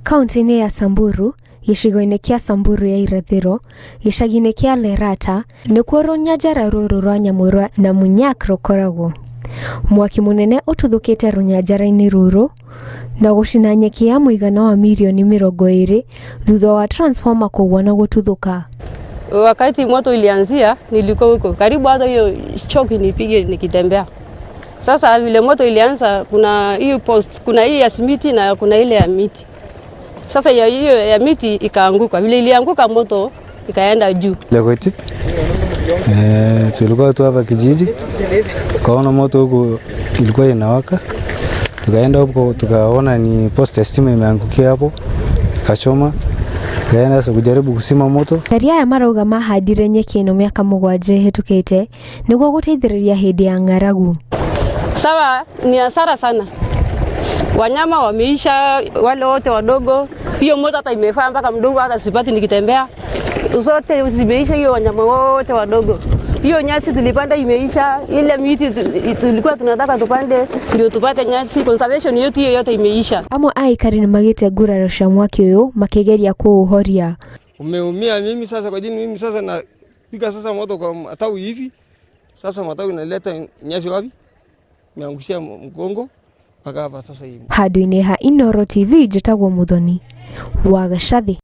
Kaunti-inĩ ya Samburu, gĩcigo-inĩ kĩa Samburu ya irathĩro, gĩcagi-inĩ kĩa Lerata, nĩkuo rũnyanjara rũrũ rwa nyamũ rwa Namunyak rũkoragwo. Mwaki mũnene ũtuthũkĩte rũnyanjara-inĩ rũrũ na gũcina nyeki ya mũigana wa milioni 20 thutha wa transformer kũgwa na gũtuthũka. Wakati moto ilianzia nilikuwa huko karibu, hata hiyo choki nipige nikitembea. Sasa vile moto ilianza, kuna hiyo post, kuna hii ya simiti na kuna ile ya miti. Sasa hiyo ya miti ikaanguka, vile ilianguka moto ikaenda juu. Leo tulikuwa tu hapa kijiji, kaona moto huko ilikuwa inawaka, tukaenda huko tukaona ni post stima imeangukia hapo, ikachoma. Kaenda sasa kujaribu kusima moto. Karia ya marauga mahandire nyeki ino miaka 7 hitukite niguo guteithiriria hindi ya ng'aragu. Sawa, ni hasara sana. Wanyama wameisha, wale wote wadogo. Hiyo moto hata imefanya mpaka mdogo hata sipati nikitembea. Zote zimeisha, hiyo wanyama wote wadogo. Hiyo nyasi tulipanda imeisha, ile miti tulikuwa tunataka tupande ndio tupate nyasi, conservation yote imeisha. Amwe aikari ni magite nguraro cia mwaki uyu makigeria kuuhoria. Umeumia mimi sasa, kwa jini mimi sasa napiga sasa moto kwa matawi hivi. Sasa matawi inaleta nyasi wapi? Meangushia mgongo mpaka hapa sasa hivi. Handũ-inĩ ha Inooro TV njĩtagwo Muthoni wa Gacathi.